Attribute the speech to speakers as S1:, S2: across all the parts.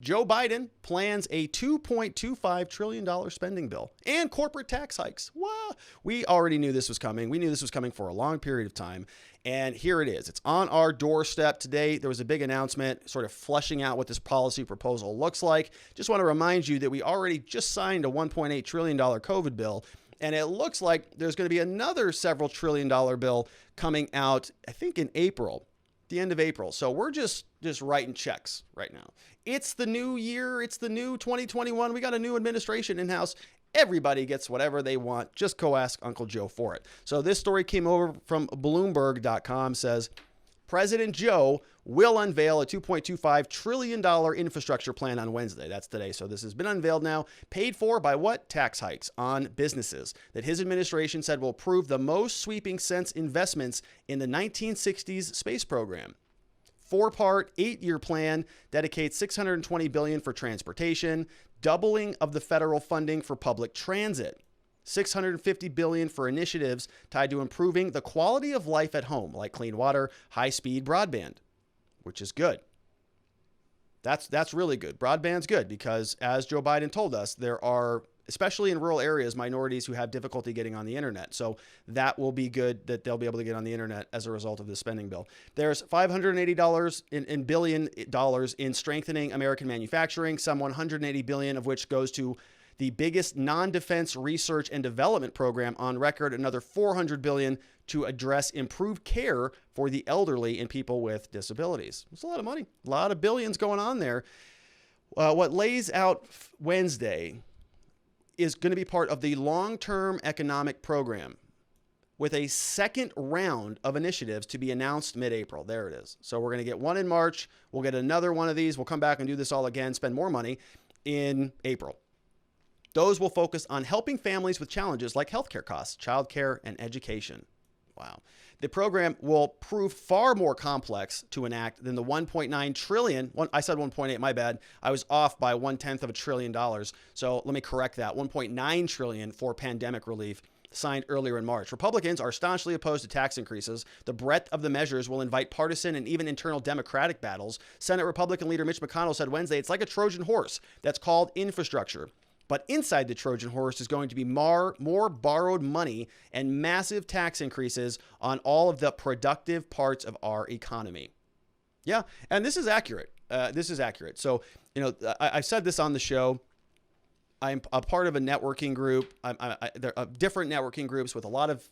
S1: Joe Biden plans a $2.25 trillion spending bill and corporate tax hikes. Well, we already knew this was coming. We knew this was coming for a long period of time. And here it is. It's on our doorstep today. There was a big announcement sort of fleshing out what this policy proposal looks like. Just want to remind you that we already just signed a $1.8 trillion COVID bill. And it looks like there's going to be another several $trillion bill coming out, I think in April. The end of April. So we're just writing checks right now. It's the new year. It's the new 2021. We got a new administration in house. Everybody gets whatever they want. Just go ask Uncle Joe for it. So this story came over from Bloomberg.com, says President Joe will unveil a $2.25 trillion infrastructure plan on Wednesday. That's today. So this has been unveiled now. Paid for by what? Tax hikes on businesses that his administration said will prove the most sweeping since investments in the 1960s space program. 4-part, 8-year plan dedicates $620 billion for transportation, doubling of the federal funding for public transit. $650 billion for initiatives tied to improving the quality of life at home, like clean water, high-speed broadband, which is good. That's really good. Broadband's good because, as Joe Biden told us, there are, especially in rural areas, minorities who have difficulty getting on the internet. So that will be good that they'll be able to get on the internet as a result of this spending bill. There's $580 billion in strengthening American manufacturing, some $180 billion of which goes to the biggest non-defense research and development program on record, another $400 billion to address improved care for the elderly and people with disabilities. It's a lot of money, a lot of billions going on there. What lays out Wednesday is going to be part of the long-term economic program with a second round of initiatives to be announced mid-April. There it is. So we're going to get one in March. We'll get another one of these. We'll come back and do this all again, spend more money in April. Those will focus on helping families with challenges like healthcare costs, childcare, and education. Wow. The program will prove far more complex to enact than the $1.9 trillion. I said 1.8, my bad. I was off by $0.1 trillion. So let me correct that. $1.9 trillion for pandemic relief signed earlier in March. Republicans are staunchly opposed to tax increases. The breadth of the measures will invite partisan and even internal Democratic battles. Senate Republican leader Mitch McConnell said Wednesday, it's like a Trojan horse that's called infrastructure. But inside the Trojan horse is going to be more borrowed money and massive tax increases on all of the productive parts of our economy. Yeah, and this is accurate. So, I've said this on the show. I'm a part of a networking group. There are different networking groups with a lot of,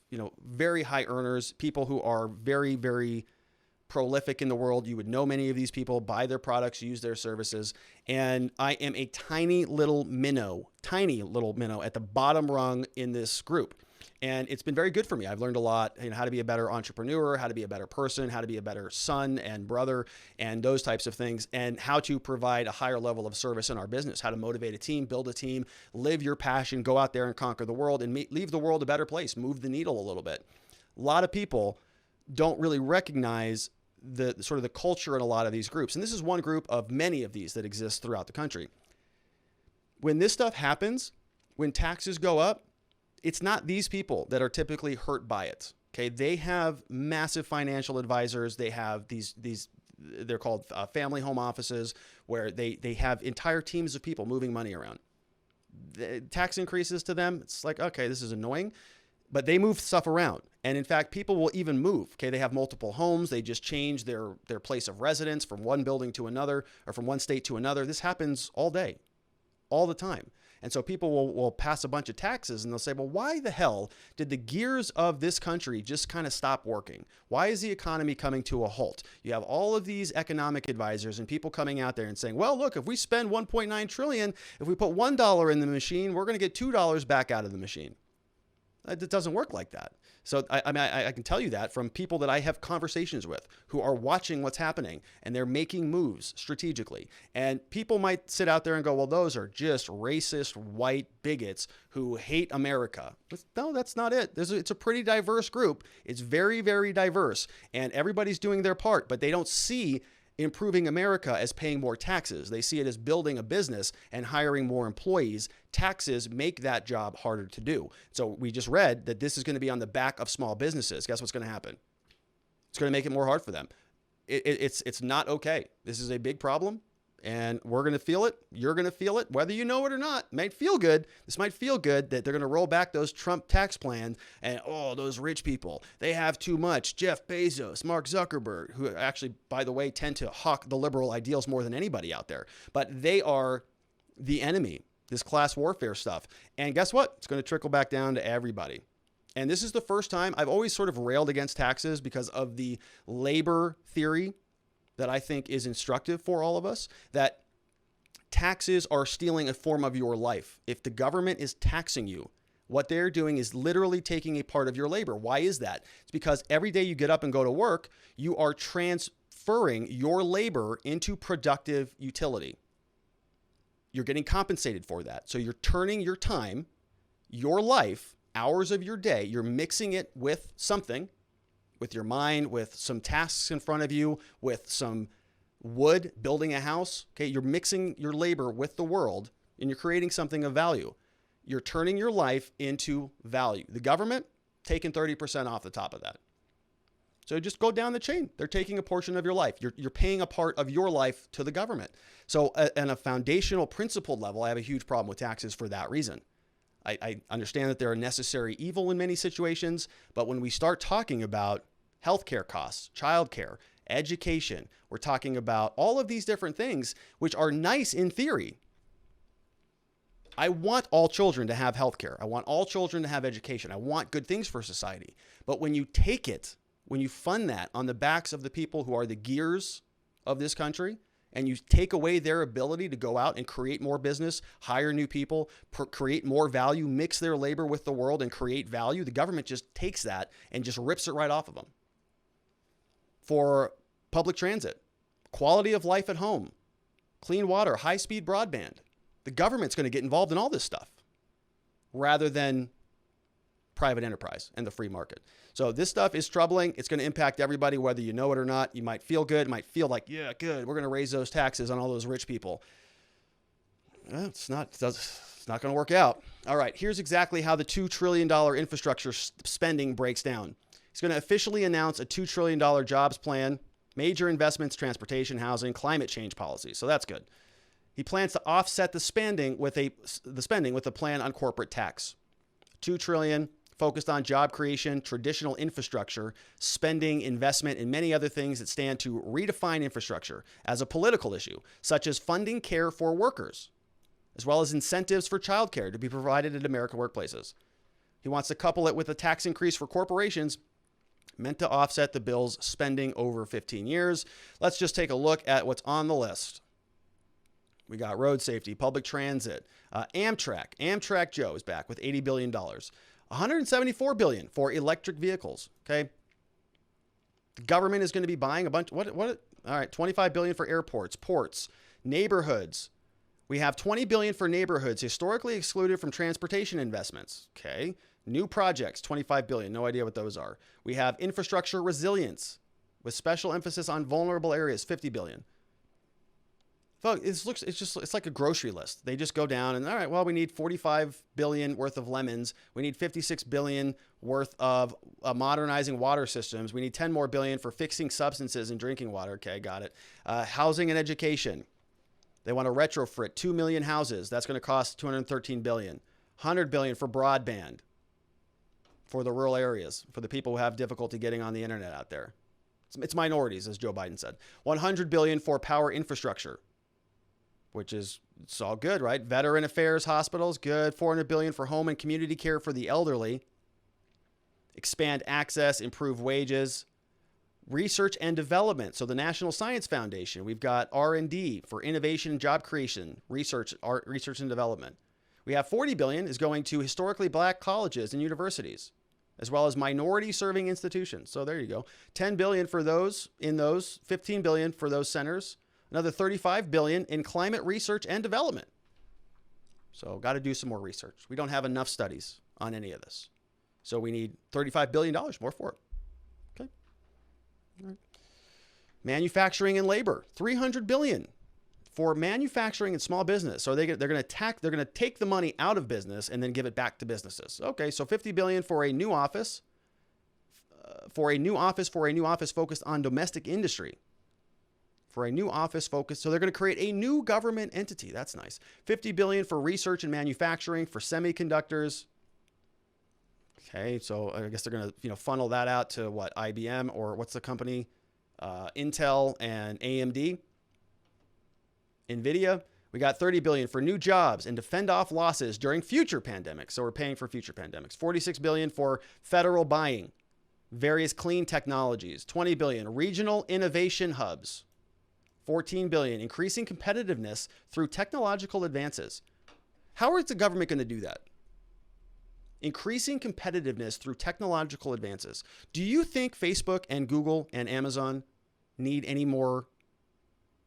S1: very high earners, people who are very, very prolific in the world. You would know many of these people, buy their products, use their services. And I am a tiny little minnow at the bottom rung in this group. And it's been very good for me. I've learned a lot, how to be a better entrepreneur, how to be a better person, how to be a better son and brother, and those types of things, and how to provide a higher level of service in our business, how to motivate a team, build a team, live your passion, go out there and conquer the world and leave the world a better place, move the needle a little bit. A lot of people don't really recognize the sort of the culture in a lot of these groups. And this is one group of many of these that exist throughout the country. When this stuff happens, when taxes go up, it's not these people that are typically hurt by it. Okay. They have massive financial advisors. They have these they're called family home offices where they have entire teams of people moving money around. The tax increases to them, it's like, okay, this is annoying. But they move stuff around. And in fact, people will even move. Okay, they have multiple homes. They just change their place of residence from one building to another or from one state to another. This happens all day, all the time. And so people will pass a bunch of taxes and they'll say, well, why the hell did the gears of this country just kind of stop working? Why is the economy coming to a halt? You have all of these economic advisors and people coming out there and saying, well, look, if we spend $1.9 trillion, if we put $1 in the machine, we're going to get $2 back out of the machine. It doesn't work like that. So I can tell you that from people that I have conversations with who are watching what's happening and they're making moves strategically. And people might sit out there and go, well, those are just racist white bigots who hate America. But no, that's not it. It's a pretty diverse group. It's very, very diverse and everybody's doing their part, but they don't see improving America as paying more taxes. They see it as building a business and hiring more employees. Taxes make that job harder to do. So we just read that this is going to be on the back of small businesses. Guess what's going to happen? It's going to make it more hard for them. It's not okay. This is a big problem. And we're going to feel it. You're going to feel it, whether you know it or not. It might feel good. This might feel good that they're going to roll back those Trump tax plans and, oh, those rich people, they have too much. Jeff Bezos, Mark Zuckerberg, who actually, by the way, tend to hawk the liberal ideals more than anybody out there. But they are the enemy, this class warfare stuff. And guess what? It's going to trickle back down to everybody. And this is the first time I've always sort of railed against taxes because of the labor theory that I think is instructive for all of us, that taxes are stealing a form of your life. If the government is taxing you, what they're doing is literally taking a part of your labor. Why is that? It's because every day you get up and go to work, you are transferring your labor into productive utility. You're getting compensated for that. So you're turning your time, your life, hours of your day, you're mixing it with something, with your mind, with some tasks in front of you, with some wood, building a house. Okay, you're mixing your labor with the world and you're creating something of value. You're turning your life into value. The government taking 30% off the top of that. So just go down the chain. They're taking a portion of your life. You're paying a part of your life to the government. So at a foundational principled level, I have a huge problem with taxes for that reason. I understand that they're a necessary evil in many situations, but when we start talking about healthcare costs, childcare, education, we're talking about all of these different things, which are nice in theory. I want all children to have healthcare. I want all children to have education. I want good things for society. But when you take it, when you fund that on the backs of the people who are the gears of this country, and you take away their ability to go out and create more business, hire new people, create more value, mix their labor with the world and create value, the government just takes that and just rips it right off of them. For public transit, quality of life at home, clean water, high-speed broadband, the government's going to get involved in all this stuff rather than private enterprise and the free market. So this stuff is troubling. It's going to impact everybody, whether you know it or not. You might feel good. It might feel like, yeah, good. We're going to raise those taxes on all those rich people. Well, it's not going to work out. All right. Here's exactly how the $2 trillion infrastructure spending breaks down. He's going to officially announce a $2 trillion jobs plan, major investments, transportation, housing, climate change policies. So that's good. He plans to offset the spending with a plan on corporate tax. $2 trillion focused on job creation, traditional infrastructure, spending, investment, and many other things that stand to redefine infrastructure as a political issue, such as funding care for workers, as well as incentives for childcare to be provided at American workplaces. He wants to couple it with a tax increase for corporations meant to offset the bill's spending over 15 years. Let's just take a look at what's on the list. We got road safety, public transit, Amtrak. Amtrak Joe is back with $80 billion. $174 billion for electric vehicles. Okay. The government is going to be buying a bunch. All right. $25 billion for airports, ports, neighborhoods. We have $20 billion for neighborhoods historically excluded from transportation investments. Okay. New projects, $25 billion. No idea what those are. We have infrastructure resilience with special emphasis on vulnerable areas, $50 billion. It's like a grocery list. They just go down and, all right, well, we need $45 billion worth of lemons. We need $56 billion worth of modernizing water systems. We need $10 more billion for fixing substances in drinking water. Okay, got it. Housing and education. They want to retrofit 2 million houses. That's going to cost $213 billion. $100 billion for broadband for the rural areas, for the people who have difficulty getting on the internet out there. It's minorities, as Joe Biden said. $100 billion for power infrastructure, which is, it's all good, right? Veteran affairs, hospitals, good. $400 billion for home and community care for the elderly. Expand access, improve wages. Research and development. So the National Science Foundation, we've got R&D for innovation and job creation, research and development. We have $40 billion is going to historically black colleges and universities, as well as minority serving institutions. So there you go. $10 billion for those, $15 billion for those centers. Another $35 billion in climate research and development. So got to do some more research. We don't have enough studies on any of this. So we need $35 billion more for it. Okay. All right. Manufacturing and labor, $300 billion for manufacturing and small business. So they're going to take the money out of business and then give it back to businesses. Okay. So $50 billion for a new office, for a new office focused on domestic industry. for a new office focus. So they're going to create a new government entity. That's nice. $50 billion for research and manufacturing for semiconductors. Okay, so I guess they're going to funnel that out to what, IBM, or what's the company? Intel and AMD. NVIDIA. We got $30 billion for new jobs and to fend off losses during future pandemics. So we're paying for future pandemics. $46 billion for federal buying, various clean technologies. $20 billion regional innovation hubs. $14 billion increasing competitiveness through technological advances. How is the government going to do that? Increasing competitiveness through technological advances. Do you think Facebook and Google and Amazon need any more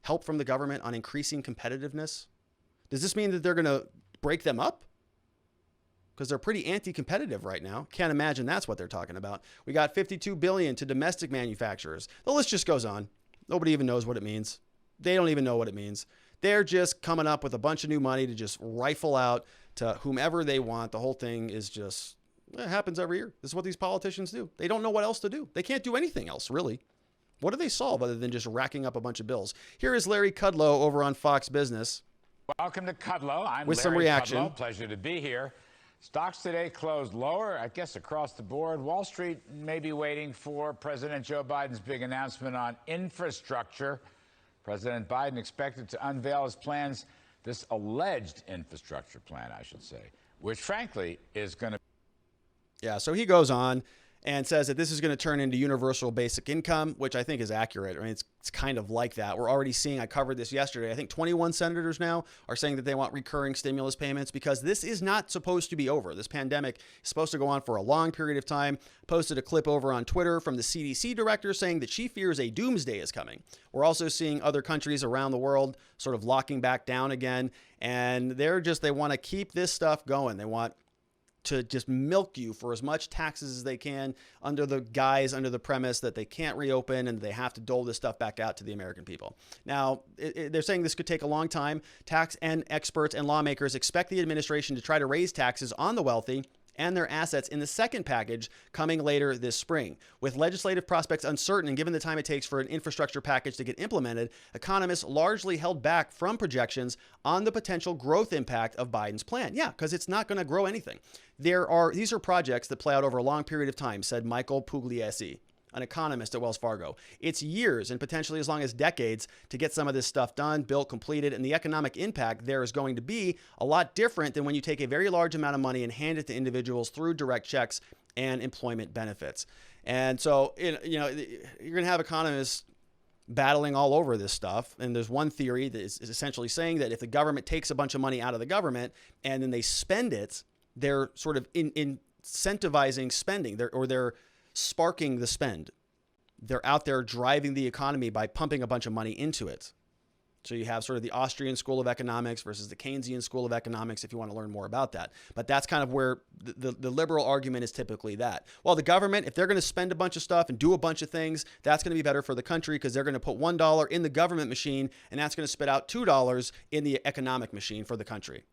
S1: help from the government on increasing competitiveness? Does this mean that they're going to break them up? Because they're pretty anti-competitive right now. Can't imagine that's what they're talking about. We got $52 billion to domestic manufacturers. The list just goes on. Nobody even knows what it means. They don't even know what it means. They're just coming up with a bunch of new money to just rifle out to whomever they want. The whole thing is just, it happens every year. This is what these politicians do. They don't know what else to do. They can't do anything else, really. What do they solve other than just racking up a bunch of bills? Here is Larry Kudlow over on Fox Business.
S2: Welcome to Kudlow. I'm
S1: with
S2: Larry
S1: some reaction.
S2: Kudlow. Pleasure to be here. Stocks today closed lower, I guess, across the board. Wall Street may be waiting for President Joe Biden's big announcement on infrastructure. President Biden expected to unveil his plans, this alleged infrastructure plan, I should say, which, frankly, is going to...
S1: Yeah, so he goes on and says that this is going to turn into universal basic income, which I think is accurate. I mean, it's kind of like that. We're already seeing, I covered this yesterday, I think 21 senators now are saying that they want recurring stimulus payments because this is not supposed to be over. This pandemic is supposed to go on for a long period of time. Posted a clip over on Twitter from the CDC director saying that she fears a doomsday is coming. We're also seeing other countries around the world sort of locking back down again. And they want to keep this stuff going. They want to just milk you for as much taxes as they can under the premise that they can't reopen and they have to dole this stuff back out to the American people. Now, they're saying this could take a long time. Tax and experts and lawmakers expect the administration to try to raise taxes on the wealthy and their assets in the second package coming later this spring. With legislative prospects uncertain and given the time it takes for an infrastructure package to get implemented, economists largely held back from projections on the potential growth impact of Biden's plan. Yeah, because it's not going to grow anything. These are projects that play out over a long period of time, said Michael Pugliese, an economist at Wells Fargo. It's years and potentially as long as decades to get some of this stuff done, built, completed, and the economic impact there is going to be a lot different than when you take a very large amount of money and hand it to individuals through direct checks and employment benefits. And so, you're going to have economists battling all over this stuff. And there's one theory that is essentially saying that if the government takes a bunch of money out of the government and then they spend it, they're sort of incentivizing spending, they're sparking the spend. They're out there driving the economy by pumping a bunch of money into it. So you have sort of the Austrian school of economics versus the Keynesian school of economics, if you want to learn more about that. But that's kind of where the liberal argument is typically that. Well, the government, if they're going to spend a bunch of stuff and do a bunch of things, that's going to be better for the country because they're going to put $1 in the government machine and that's going to spit out $2 in the economic machine for the country.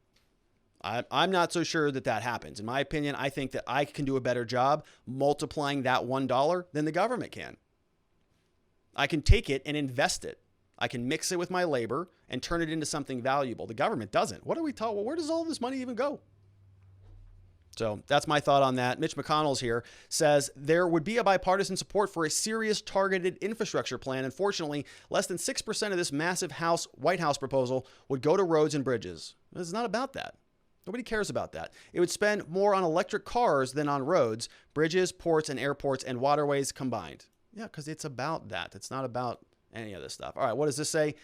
S1: I'm not so sure that happens. In my opinion, I think that I can do a better job multiplying that $1 than the government can. I can take it and invest it. I can mix it with my labor and turn it into something valuable. The government doesn't. What are we taught? Well, where does all this money even go? So that's my thought on that. Mitch McConnell's here, says there would be a bipartisan support for a serious targeted infrastructure plan. Unfortunately, less than 6% of this massive White House proposal would go to roads and bridges. It's not about that. Nobody cares about that. It would spend more on electric cars than on roads, bridges, ports, and airports, and waterways combined. Yeah, because it's about that. It's not about any of this stuff. All right, what does this say?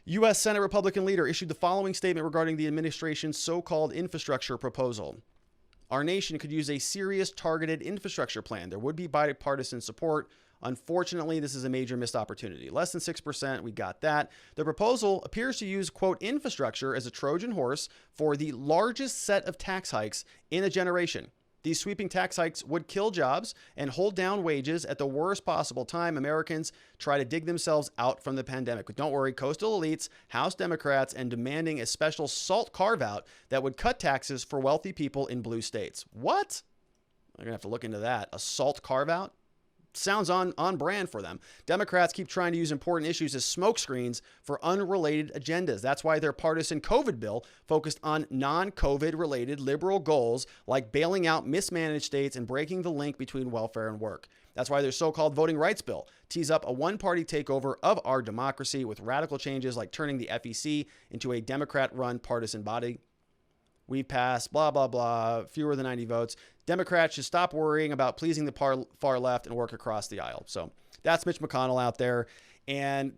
S1: U.S. Senate Republican leader issued the following statement regarding the administration's so-called infrastructure proposal. Our nation could use a serious targeted infrastructure plan. There would be bipartisan support. Unfortunately, this is a major missed opportunity. Less than 6%, we got that. The proposal appears to use, quote, infrastructure as a Trojan horse for the largest set of tax hikes in a generation. These sweeping tax hikes would kill jobs and hold down wages at the worst possible time Americans try to dig themselves out from the pandemic. But don't worry, coastal elites, House Democrats, and demanding a special SALT carve-out that would cut taxes for wealthy people in blue states. What? I'm going to have to look into that. A SALT carve-out? sounds on brand for them. Democrats keep trying to use important issues as smokescreens for unrelated agendas. That's why their partisan COVID bill focused on non-COVID related liberal goals like bailing out mismanaged states and breaking the link between welfare and work. That's why their so-called voting rights bill tees up a one-party takeover of our democracy with radical changes like turning the FEC into a Democrat-run partisan body. We passed, blah, blah, blah, fewer than 90 votes. Democrats should stop worrying about pleasing the far left and work across the aisle. So that's Mitch McConnell out there. And,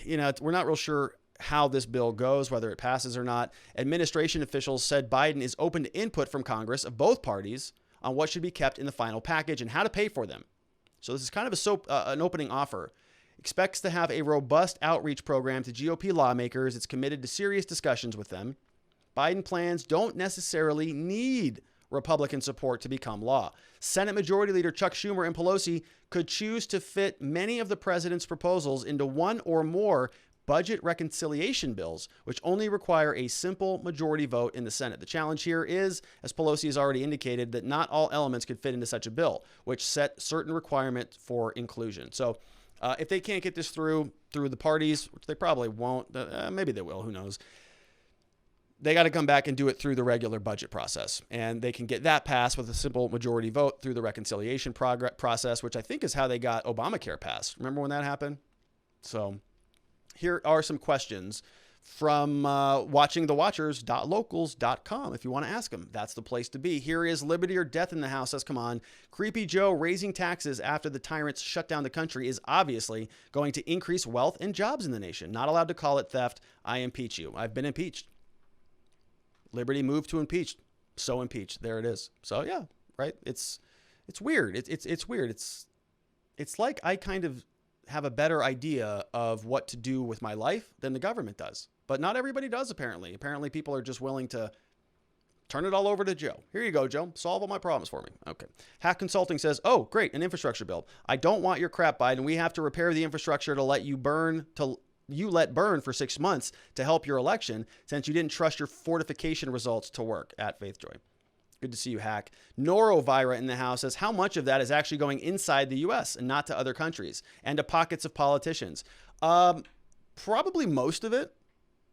S1: we're not real sure how this bill goes, whether it passes or not. Administration officials said Biden is open to input from Congress of both parties on what should be kept in the final package and how to pay for them. So this is kind of an opening offer. Expects to have a robust outreach program to GOP lawmakers. It's committed to serious discussions with them. Biden plans don't necessarily need Republican support to become law. Senate Majority Leader Chuck Schumer and Pelosi could choose to fit many of the president's proposals into one or more budget reconciliation bills, which only require a simple majority vote in the Senate. The challenge here is, as Pelosi has already indicated, that not all elements could fit into such a bill, which set certain requirements for inclusion. So if they can't get this through the parties, which they probably won't, maybe they will, who knows, they got to come back and do it through the regular budget process. And they can get that passed with a simple majority vote through the reconciliation process, which I think is how they got Obamacare passed. Remember when that happened? So here are some questions from watchingthewatchers.locals.com. If you want to ask them, that's the place to be. Here is Liberty or Death in the House says, come on. Creepy Joe raising taxes after the tyrants shut down the country is obviously going to increase wealth and jobs in the nation. Not allowed to call it theft. I impeach you. I've been impeached. Liberty moved to impeached. So impeached. There it is. So yeah, right. It's weird. It's weird. It's like I kind of have a better idea of what to do with my life than the government does. But not everybody does, apparently. Apparently people are just willing to turn it all over to Joe. Here you go, Joe. Solve all my problems for me. Okay. Hack Consulting says, oh, great, an infrastructure bill. I don't want your crap, Biden. We have to repair the infrastructure to let you burn for 6 months to help your election since you didn't trust your fortification results to work. At Faithjoy. Good to see you, Hack. Norovira in the House says, how much of that is actually going inside the U.S. and not to other countries and to pockets of politicians? Probably most of it.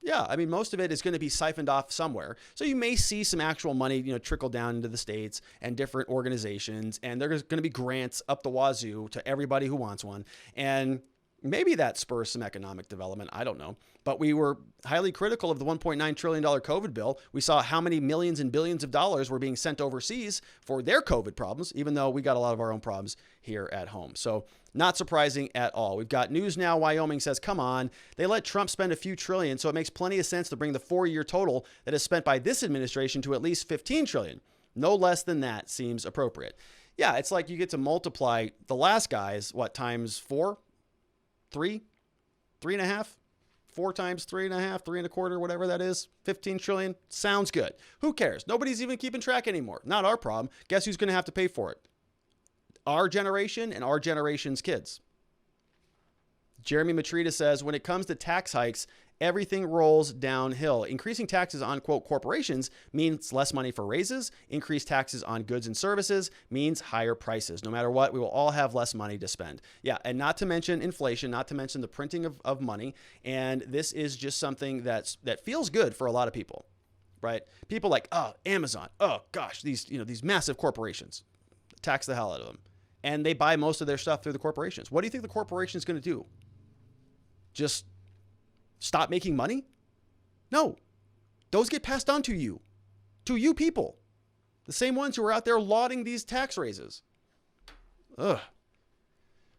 S1: Yeah, I mean, most of it is going to be siphoned off somewhere. So you may see some actual money, trickle down into the states and different organizations, and there's going to be grants up the wazoo to everybody who wants one. And maybe that spurs some economic development. I don't know. But we were highly critical of the $1.9 trillion COVID bill. We saw how many millions and billions of dollars were being sent overseas for their COVID problems, even though we got a lot of our own problems here at home. So not surprising at all. We've got News Now Wyoming says, come on, they let Trump spend a few trillion, so it makes plenty of sense to bring the 4-year total that is spent by this administration to at least 15 trillion. No less than that seems appropriate. Yeah, it's like you get to multiply the last guy's, times 4? 3? 3.5? 4 times 3.5, 3.25, whatever that is, 15 trillion. Sounds good. Who cares? Nobody's even keeping track anymore. Not our problem. Guess who's going to have to pay for it? Our generation and our generation's kids. Jeremy Matrita says, when it comes to tax hikes, everything rolls downhill. Increasing taxes on, quote, corporations means less money for raises. Increased taxes on goods and services means higher prices. No matter what, we will all have less money to spend. Yeah, and not to mention inflation, not to mention the printing of money. And this is just something that feels good for a lot of people, right? People like, oh, Amazon. Oh, gosh, these massive corporations. Tax the hell out of them. And they buy most of their stuff through the corporations. What do you think the corporation is going to do? Just stop making money? No. Those get passed on to you people. The same ones who are out there lauding these tax raises. Ugh.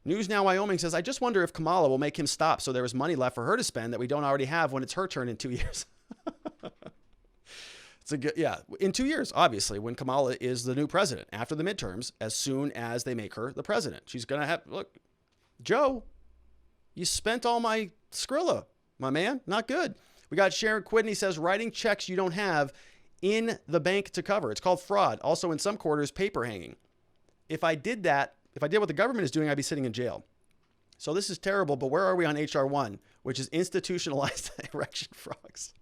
S1: News Now Wyoming says, I just wonder if Kamala will make him stop so there is money left for her to spend that we don't already have when it's her turn in 2 years. In 2 years, obviously, when Kamala is the new president after the midterms, as soon as they make her the president, she's going to have, look, Joe, you spent all my Skrilla, my man. Not good. We got Sharon Quidney says, writing checks you don't have in the bank to cover. It's called fraud. Also, in some quarters, paper hanging. If I did what the government is doing, I'd be sitting in jail. So this is terrible, but where are we on HR 1, which is institutionalized erection frogs?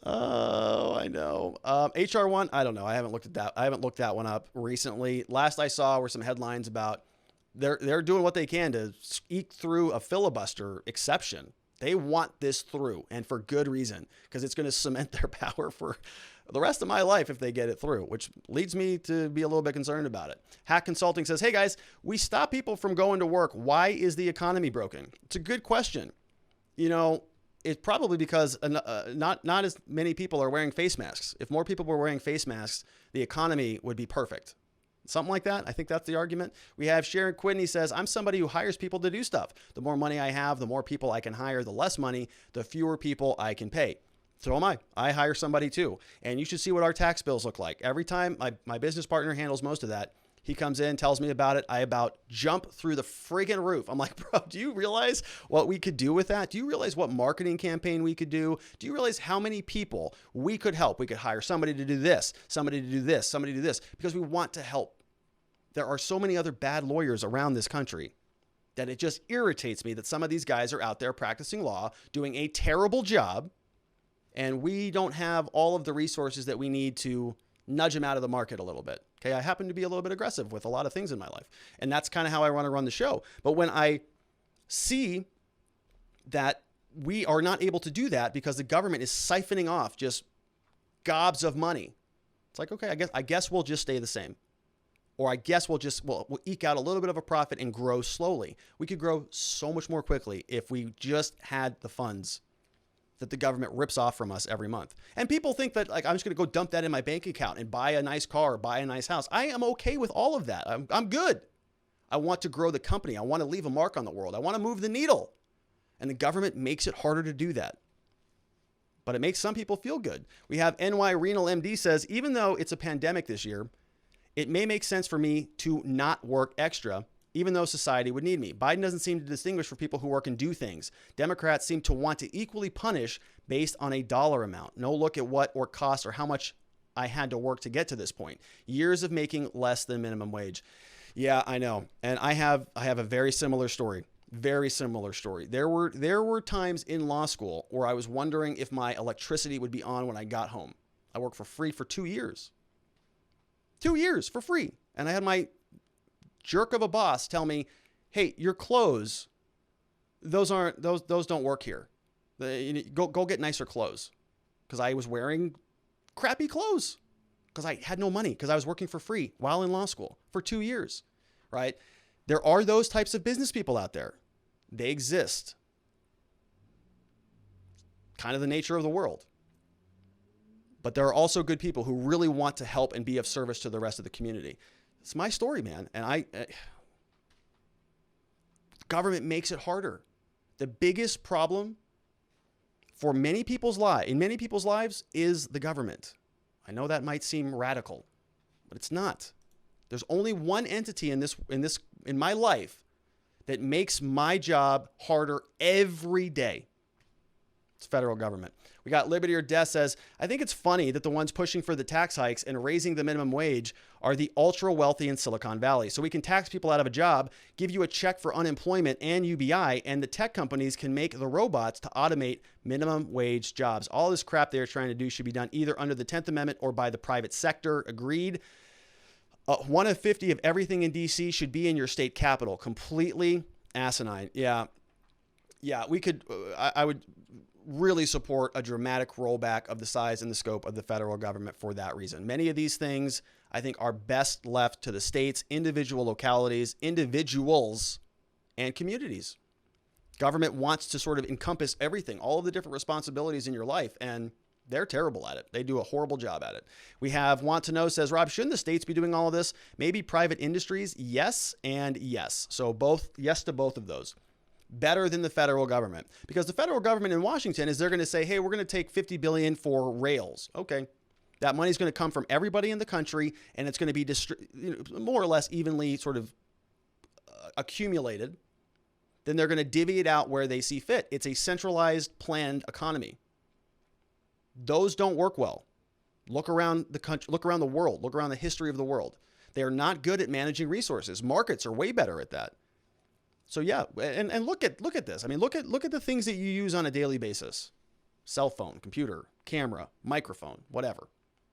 S1: Oh, I I know. HR1, I don't know. I haven't looked at that. I haven't looked that one up recently. Last I saw were some headlines about they're doing what they can to eke through a filibuster exception. They want this through, and for good reason, because it's going to cement their power for the rest of my life if they get it through, which leads me to be a little bit concerned about it. Hack Consulting says, hey guys, we stop people from going to work. Why is the economy broken? It's a good question. You know, it's probably because not as many people are wearing face masks. If more people were wearing face masks, the economy would be perfect. Something like that. I think that's the argument. We have Sharon Quidney says, I'm somebody who hires people to do stuff. The more money I have, the more people I can hire. The less money, the fewer people I can pay. So am I. I hire somebody too. And you should see what our tax bills look like. Every time my business partner handles most of that, he comes in, tells me about it. I about jump through the friggin' roof. I'm like, bro, do you realize what we could do with that? Do you realize what marketing campaign we could do? Do you realize how many people we could help? We could hire somebody to do this, somebody to do this, somebody to do this, because we want to help. There are so many other bad lawyers around this country that it just irritates me that some of these guys are out there practicing law, doing a terrible job, and we don't have all of the resources that we need to nudge them out of the market a little bit. Okay, I happen to be a little bit aggressive with a lot of things in my life, and that's kind of how I want to run the show. But when I see that we are not able to do that because the government is siphoning off just gobs of money, it's like, okay, I guess we'll just stay the same. Or I guess we'll eke out a little bit of a profit and grow slowly. We could grow so much more quickly if we just had the funds that the government rips off from us every month. And people think that like I'm just going to go dump that in my bank account and buy a nice car, or buy a nice house. I am okay with all of that. I'm good. I want to grow the company. I want to leave a mark on the world. I want to move the needle. And the government makes it harder to do that. But it makes some people feel good. We have NY Renal MD says, even though it's a pandemic this year, it may make sense for me to not work extra, even though society would need me. Biden doesn't seem to distinguish for people who work and do things. Democrats seem to want to equally punish based on a dollar amount. No look at what or cost or how much I had to work to get to this point. Years of making less than minimum wage. Yeah, I know. And I have a very similar story. Very similar story. There were times in law school where I was wondering if my electricity would be on when I got home. I worked for free for 2 years. 2 years for free. And I had my jerk of a boss tell me, hey, your clothes, those don't work here. Go get nicer clothes. Because I was wearing crappy clothes. Because I had no money. Because I was working for free while in law school for 2 years. Right? There are those types of business people out there. They exist. Kind of the nature of the world. But there are also good people who really want to help and be of service to the rest of the community. It's my story, man. And government makes it harder. The biggest problem for many people's lives is the government. I know that might seem radical, but it's not. There's only one entity in my life that makes my job harder every day. It's federal government. We got Liberty or Death says, I think it's funny that the ones pushing for the tax hikes and raising the minimum wage are the ultra wealthy in Silicon Valley. So we can tax people out of a job, give you a check for unemployment and UBI, and the tech companies can make the robots to automate minimum wage jobs. All this crap they're trying to do should be done either under the 10th Amendment or by the private sector. Agreed. 1 of 50 of everything in DC should be in your state capital. Completely asinine. Yeah, we could, I would really support a dramatic rollback of the size and the scope of the federal government for that reason. Many of these things, I think, are best left to the states, individual localities, individuals, and communities. Government wants to sort of encompass everything, all of the different responsibilities in your life, and they're terrible at it. They do a horrible job at it. We have Want to Know says, Rob, shouldn't the states be doing all of this? Maybe private industries? Yes and yes. So both, yes to both of those. Better than the federal government, because the federal government in Washington is they're going to say, hey, we're going to take $50 billion for rails. Okay. That money is going to come from everybody in the country, and it's going to be more or less evenly sort of accumulated. Then they're going to divvy it out where they see fit. It's a centralized, planned economy. Those don't work well. Look around the country, look around the world, look around the history of the world. They are not good at managing resources. Markets are way better at that. So yeah, and look at this. I mean, look at the things that you use on a daily basis. cell phone, computer, camera, microphone, whatever.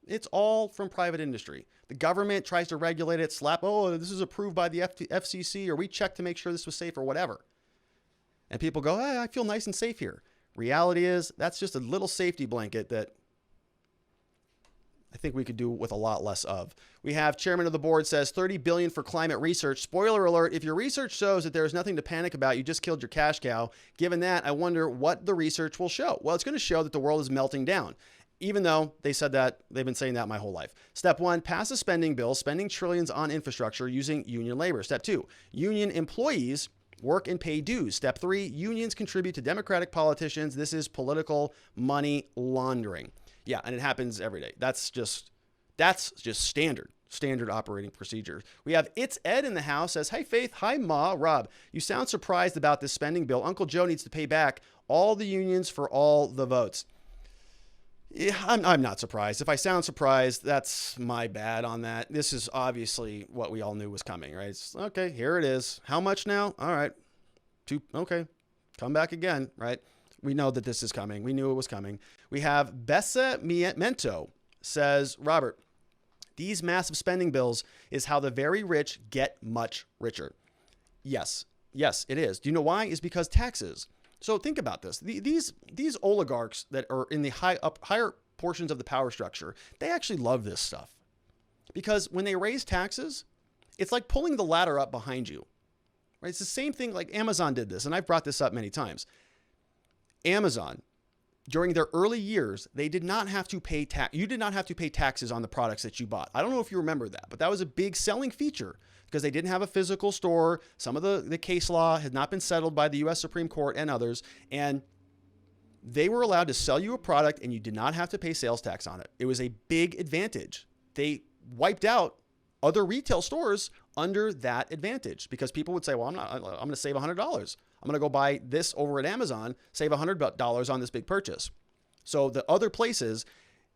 S1: It's all from private industry. The government tries to regulate it, this is approved by the FCC, or we checked to make sure this was safe, or whatever. And people go, hey, I feel nice and safe here. Reality is, that's just a little safety blanket that I think we could do with a lot less of. We have chairman of the board says $30 billion for climate research. Spoiler alert, if your research shows that there is nothing to panic about, you just killed your cash cow. Given that, I wonder what the research will show. Well, it's going to show that the world is melting down. Even though they said that, they've been saying that my whole life. Step 1, pass a spending bill, spending trillions on infrastructure using union labor. Step 2, union employees work and pay dues. Step 3, unions contribute to Democratic politicians. This is political money laundering. Yeah, and it happens every day. That's just standard operating procedure. We have It's Ed in the house, says, hey, Faith, hi, Ma, Rob. You sound surprised about this spending bill. Uncle Joe needs to pay back all the unions for all the votes. Yeah, I'm not surprised. If I sound surprised, that's my bad on that. This is obviously what we all knew was coming, right? It's, okay, here it is. How much now? All right. Okay, come back again, right? We know that this is coming. We knew it was coming. We have Bessa Mento says, Robert, these massive spending bills is how the very rich get much richer. Yes, it is. Do you know why? It's because taxes. So think about this. These oligarchs that are in the higher portions of the power structure, they actually love this stuff. Because when they raise taxes, it's like pulling the ladder up behind you. Right? It's the same thing like Amazon did this, and I've brought this up many times. Amazon, during their early years, they did not have to pay tax. You did not have to pay taxes on the products that you bought. I don't know if you remember that, but that was a big selling feature because they didn't have a physical store. Some of the case law had not been settled by the U.S. Supreme Court and others, and they were allowed to sell you a product and you did not have to pay sales tax on it. It was a big advantage. They wiped out other retail stores under that advantage because people would say, well, I'm going to save $100. I'm going to go buy this over at Amazon, save $100 on this big purchase. So the other places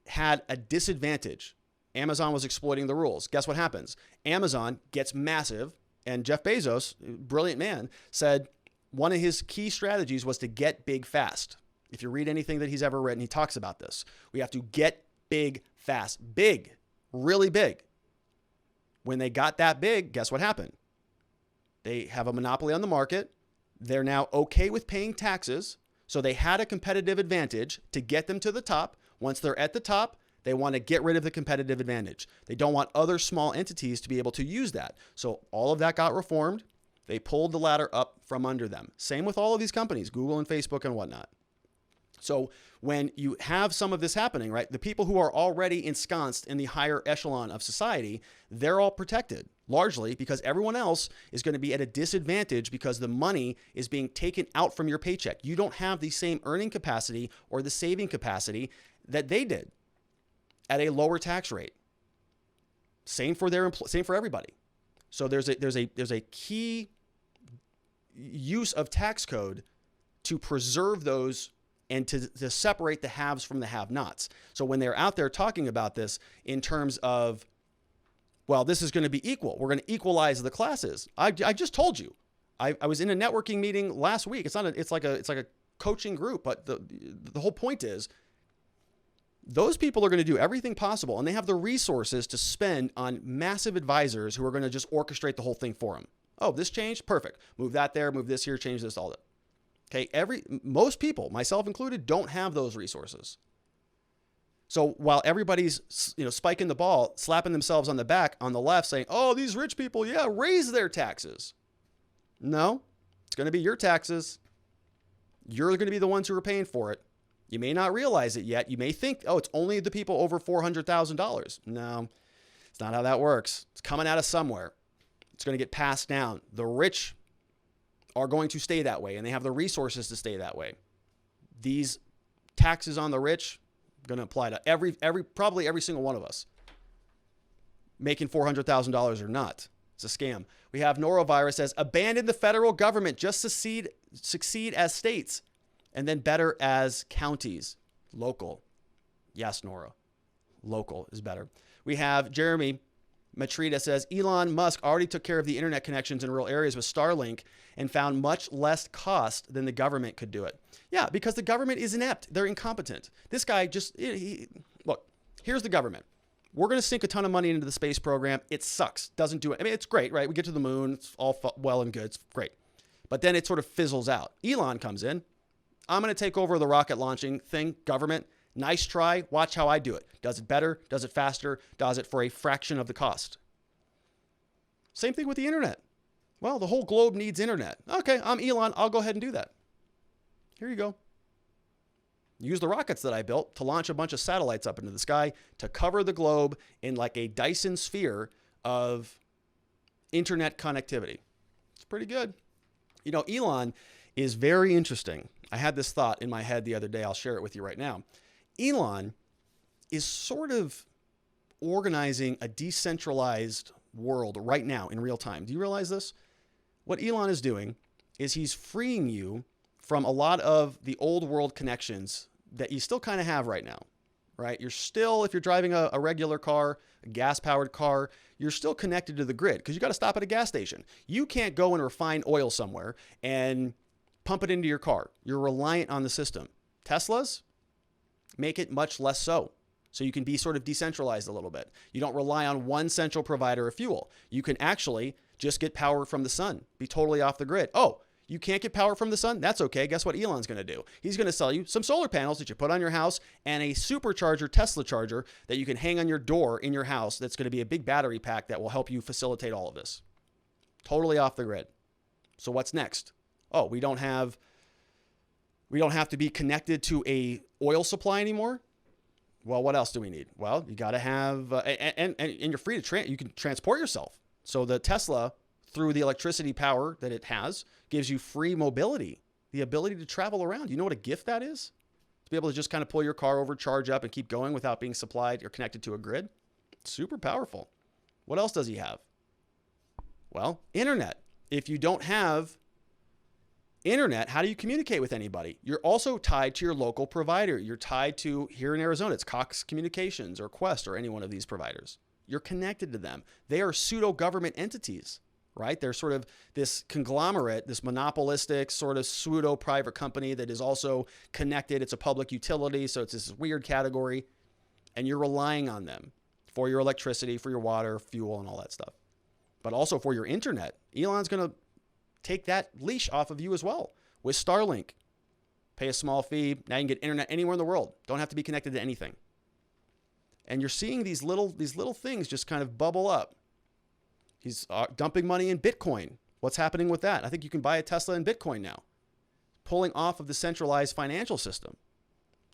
S1: had a disadvantage. Amazon was exploiting the rules. Guess what happens? Amazon gets massive, and Jeff Bezos, brilliant man, said one of his key strategies was to get big fast. If you read anything that he's ever written, he talks about this. We have to get big fast. Big, really big. When they got that big, guess what happened? They have a monopoly on the market. They're now okay with paying taxes. So they had a competitive advantage to get them to the top. Once they're at the top, they want to get rid of the competitive advantage. They don't want other small entities to be able to use that. So all of that got reformed. They pulled the ladder up from under them. Same with all of these companies, Google and Facebook and whatnot. So when you have some of this happening, right, the people who are already ensconced in the higher echelon of society, they're all protected largely because everyone else is going to be at a disadvantage because the money is being taken out from your paycheck. You don't have the same earning capacity or the saving capacity that they did at a lower tax rate. Same for everybody. So there's a key use of tax code to preserve those and to separate the haves from the have-nots. So when they're out there talking about this in terms of, well, this is going to be equal. We're going to equalize the classes. I just told you. I was in a networking meeting last week. It's like a coaching group, but the whole point is those people are going to do everything possible, and they have the resources to spend on massive advisors who are going to just orchestrate the whole thing for them. Oh, this changed? Perfect. Move that there, move this here, change this, all that. Okay, most people, myself included, don't have those resources. So while everybody's spiking the ball, slapping themselves on the back on the left, saying, "Oh, these rich people, yeah, raise their taxes." No, it's going to be your taxes. You're going to be the ones who are paying for it. You may not realize it yet. You may think, "Oh, it's only the people over $400,000." No, it's not how that works. It's coming out of somewhere. It's going to get passed down. The rich are going to stay that way, and they have the resources to stay that way. These taxes on the rich are going to apply to probably every single one of us, making $400,000 or not. It's a scam. We have Norovirus says, abandon the federal government, just succeed as states, and then better as counties. Local. Yes, Nora. Local is better. We have Jeremy Matrita says Elon Musk already took care of the internet connections in rural areas with Starlink and found much less cost than the government could do it. Yeah, because the government is inept. They're incompetent. This guy just, look, here's the government. We're going to sink a ton of money into the space program. It sucks. Doesn't do it. I mean, it's great, right? We get to the moon. It's all well and good. It's great. But then it sort of fizzles out. Elon comes in. I'm going to take over the rocket launching thing, government. Nice try. Watch how I do it. Does it better? Does it faster? Does it for a fraction of the cost? Same thing with the internet. Well, the whole globe needs internet. Okay, I'm Elon. I'll go ahead and do that. Here you go. Use the rockets that I built to launch a bunch of satellites up into the sky to cover the globe in like a Dyson sphere of internet connectivity. It's pretty good. You know, Elon is very interesting. I had this thought in my head the other day. I'll share it with you right now. Elon is sort of organizing a decentralized world right now in real time. Do you realize this? What Elon is doing is he's freeing you from a lot of the old world connections that you still kind of have right now, right? You're still, if you're driving a regular car, a gas-powered car, you're still connected to the grid because you got to stop at a gas station. You can't go and refine oil somewhere and pump it into your car. You're reliant on the system. Teslas make it much less so. So you can be sort of decentralized a little bit. You don't rely on one central provider of fuel. You can actually just get power from the sun, be totally off the grid. Oh, you can't get power from the sun? That's okay. Guess what Elon's going to do? He's going to sell you some solar panels that you put on your house and a supercharger, Tesla charger that you can hang on your door in your house. That's going to be a big battery pack that will help you facilitate all of this. Totally off the grid. So what's next? Oh, we don't have to be connected to a oil supply anymore. Well, what else do we need? Well, you got to have, and you're free to, you can transport yourself. So the Tesla, through the electricity power that it has, gives you free mobility, the ability to travel around. You know what a gift that is? To be able to just kind of pull your car over, charge up, and keep going without being supplied or connected to a grid. Super powerful. What else does he have? Well, internet. If you don't have internet, how do you communicate with anybody? You're also tied to your local provider. You're tied to, here in Arizona, it's Cox Communications or Quest or any one of these providers. You're connected to them. They are pseudo-government entities, right? They're sort of this conglomerate, this monopolistic sort of pseudo-private company that is also connected. It's a public utility, so it's this weird category. And you're relying on them for your electricity, for your water, fuel, and all that stuff. But also for your internet. Elon's going to take that leash off of you as well with Starlink. Pay a small fee. Now you can get internet anywhere in the world. Don't have to be connected to anything. And you're seeing these little things just kind of bubble up. He's dumping money in Bitcoin. What's happening with that? I think you can buy a Tesla in Bitcoin now. Pulling off of the centralized financial system.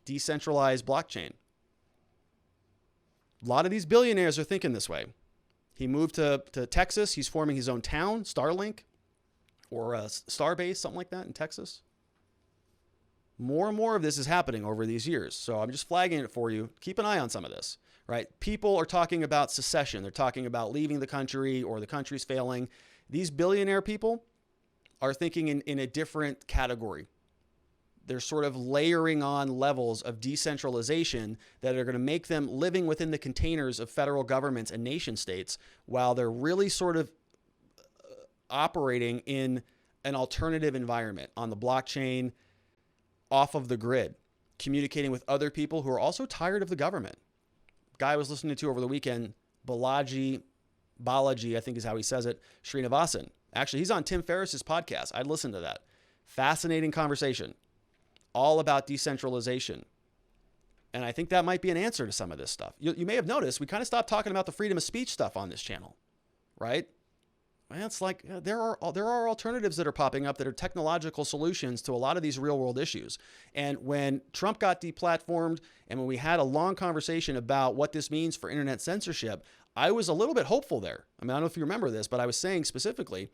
S1: Decentralized blockchain. A lot of these billionaires are thinking this way. He moved to Texas. He's forming his own town, Starlink. Or Starbase, something like that in Texas. More and more of this is happening over these years. So I'm just flagging it for you. Keep an eye on some of this, right? People are talking about secession. They're talking about leaving the country or the country's failing. These billionaire people are thinking in a different category. They're sort of layering on levels of decentralization that are going to make them living within the containers of federal governments and nation states while they're really sort of operating in an alternative environment on the blockchain, off of the grid, communicating with other people who are also tired of the government. Guy I was listening to over the weekend, Balaji, I think is how he says it, Srinivasan. Actually, he's on Tim Ferriss's podcast. I'd listen to that. Fascinating conversation, all about decentralization. And I think that might be an answer to some of this stuff. You may have noticed we kind of stopped talking about the freedom of speech stuff on this channel, right? Well, it's like there are alternatives that are popping up that are technological solutions to a lot of these real world issues. And when Trump got deplatformed and when we had a long conversation about what this means for internet censorship, I was a little bit hopeful there. I mean, I don't know if you remember this, but I was saying specifically,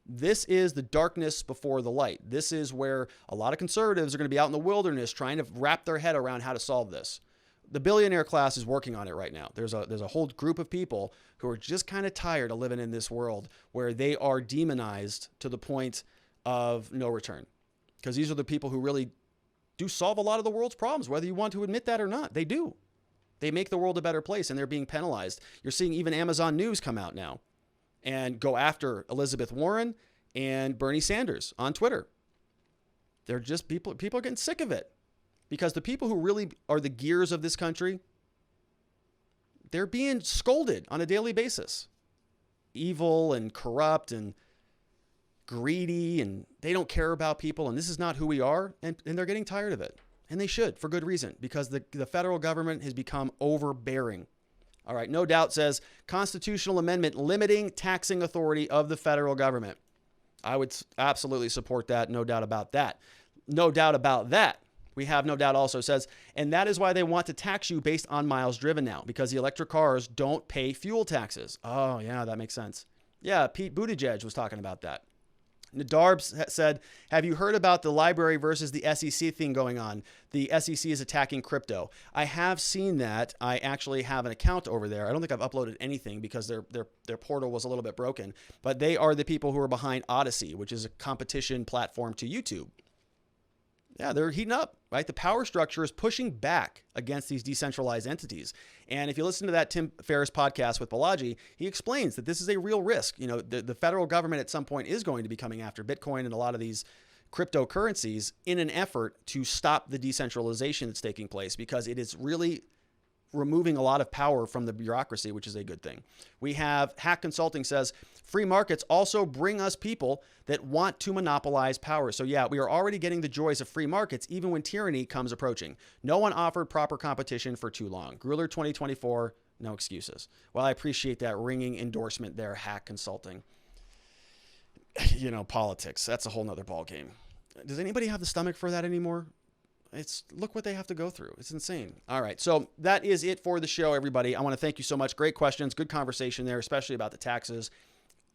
S1: this is the darkness before the light. This is where a lot of conservatives are going to be out in the wilderness trying to wrap their head around how to solve this. The billionaire class is working on it right now. There's a whole group of people who are just kind of tired of living in this world where they are demonized to the point of no return. Because these are the people who really do solve a lot of the world's problems, whether you want to admit that or not. They do. They make the world a better place, and they're being penalized. You're seeing even Amazon News come out now and go after Elizabeth Warren and Bernie Sanders on Twitter. They're just people are getting sick of it, because the people who really are the gears of this country, they're being scolded on a daily basis. Evil and corrupt and greedy, and they don't care about people, and this is not who we are, and they're getting tired of it. And they should, for good reason, because the federal government has become overbearing. All right, No Doubt says, constitutional amendment limiting taxing authority of the federal government. I would absolutely support that, no doubt about that. No doubt about that. We have No Doubt also says, and that is why they want to tax you based on miles driven now, because the electric cars don't pay fuel taxes. Oh, yeah, that makes sense. Yeah, Pete Buttigieg was talking about that. Nadarbs said, have you heard about the library versus the SEC thing going on? The SEC is attacking crypto. I have seen that. I actually have an account over there. I don't think I've uploaded anything because their portal was a little bit broken. But they are the people who are behind Odyssey, which is a competition platform to YouTube. Yeah, they're heating up, right? The power structure is pushing back against these decentralized entities. And if you listen to that Tim Ferriss podcast with Balaji, he explains that this is a real risk. You know, the federal government at some point is going to be coming after Bitcoin and a lot of these cryptocurrencies in an effort to stop the decentralization that's taking place, because it is really removing a lot of power from the bureaucracy, which is a good thing. We have Hack Consulting says, free markets also bring us people that want to monopolize power. So yeah, we are already getting the joys of free markets, even when tyranny comes approaching. No one offered proper competition for too long. Grueller 2024, no excuses. Well, I appreciate that ringing endorsement there, Hack Consulting. You know, politics, that's a whole nother ballgame. Does anybody have the stomach for that anymore? Look what they have to go through. It's insane. All right. So that is it for the show, everybody. I want to thank you so much. Great questions. Good conversation there, especially about the taxes.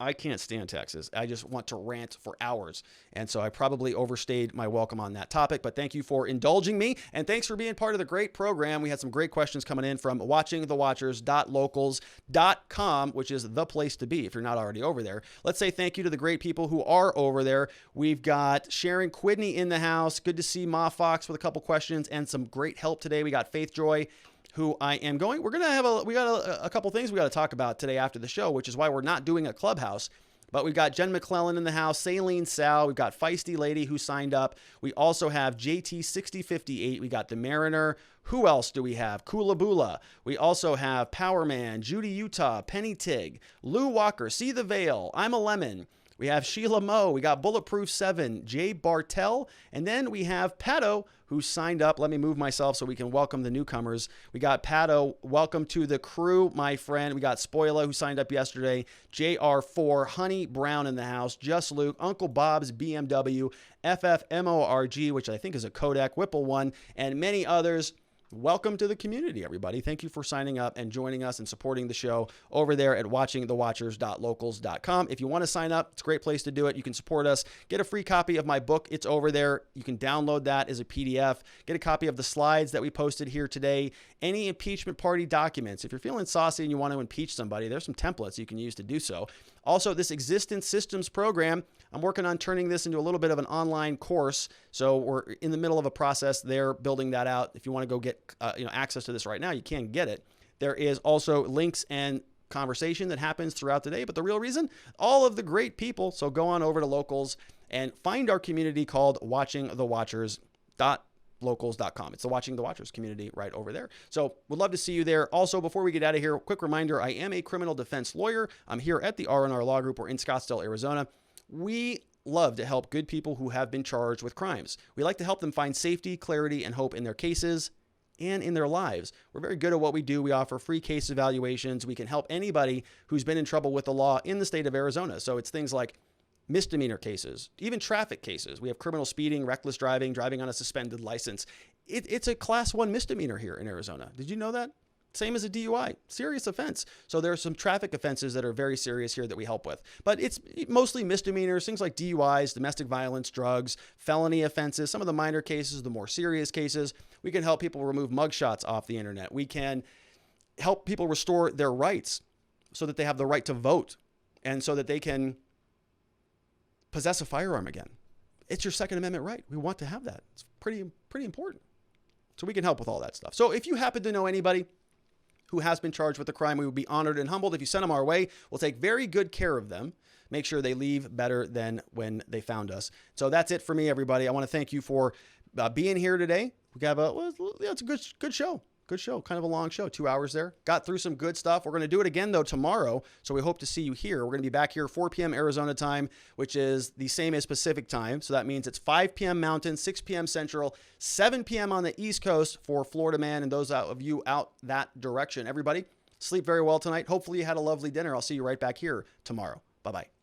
S1: I can't stand taxes. I just want to rant for hours. And so I probably overstayed my welcome on that topic, but thank you for indulging me. And thanks for being part of the great program. We had some great questions coming in from watchingthewatchers.locals.com, which is the place to be if you're not already over there. Let's say thank you to the great people who are over there. We've got Sharon Quidney in the house. Good to see Ma Fox with a couple questions and some great help today. We got Faith Joy, who I am going. We're going to have we got a couple things we got to talk about today after the show, which is why we're not doing a Clubhouse. But we've got Jen McClellan in the house, Saline Sal. We've got Feisty Lady who signed up. We also have JT6058. We got the Mariner. Who else do we have? Kula Bula. We also have Power Man, Judy Utah, Penny Tig, Lou Walker, See the Veil, I'm a Lemon. We have Sheila Moe. We got Bulletproof 7, Jay Bartell. And then we have Pato, who signed up. Let me move myself so we can welcome the newcomers. We got Pato. Welcome to the crew, my friend. We got Spoila, who signed up yesterday. JR4, Honey Brown in the house. Just Luke, Uncle Bob's BMW, FFMORG, which I think is a Kodak, Whipple one, and many others. Welcome to the community, everybody. Thank you for signing up and joining us and supporting the show over there at watchingthewatchers.locals.com. If you want to sign up, it's a great place to do it. You can support us. Get a free copy of my book. It's over there. You can download that as a PDF. Get a copy of the slides that we posted here today. Any impeachment party documents. If you're feeling saucy and you want to impeach somebody, there's some templates you can use to do so. Also, this Existence Systems program, I'm working on turning this into a little bit of an online course. So we're in the middle of a process there, building that out. If you want to go get access to this right now, you can get it. There is also links and conversation that happens throughout the day. But the real reason, all of the great people. So go on over to Locals and find our community called watchingthewatchers.locals.com. It's the Watching the Watchers community right over there. So would love to see you there. Also, before we get out of here, quick reminder, I am a criminal defense lawyer. I'm here at the R&R Law Group. We're in Scottsdale, Arizona. We love to help good people who have been charged with crimes. We like to help them find safety, clarity, and hope in their cases and in their lives. We're very good at what we do. We offer free case evaluations. We can help anybody who's been in trouble with the law in the state of Arizona. So it's things like misdemeanor cases, even traffic cases. We have criminal speeding, reckless driving, driving on a suspended license. It's a class 1 misdemeanor here in Arizona. Did you know that? Same as a DUI, serious offense. So there are some traffic offenses that are very serious here that we help with. But it's mostly misdemeanors, things like DUIs, domestic violence, drugs, felony offenses, some of the minor cases, the more serious cases. We can help people remove mugshots off the internet. We can help people restore their rights so that they have the right to vote and so that they can possess a firearm again. It's your Second Amendment right. We want to have that. It's pretty important. So we can help with all that stuff. So if you happen to know anybody who has been charged with a crime. We would be honored and humbled if you send them our way. We'll take very good care of them. Make sure they leave better than when they found us. So that's it for me, everybody. I want to thank you for being here today. We got it's a good show. Good show. Kind of a long show, 2 hours there. Got through some good stuff. We're going to do it again, though, tomorrow. So we hope to see you here. We're going to be back here 4 p.m. Arizona time, which is the same as Pacific time. So that means it's 5 p.m. Mountain, 6 p.m. Central, 7 p.m. on the East Coast for Florida Man and those of you out that direction. Everybody, sleep very well tonight. Hopefully you had a lovely dinner. I'll see you right back here tomorrow. Bye-bye.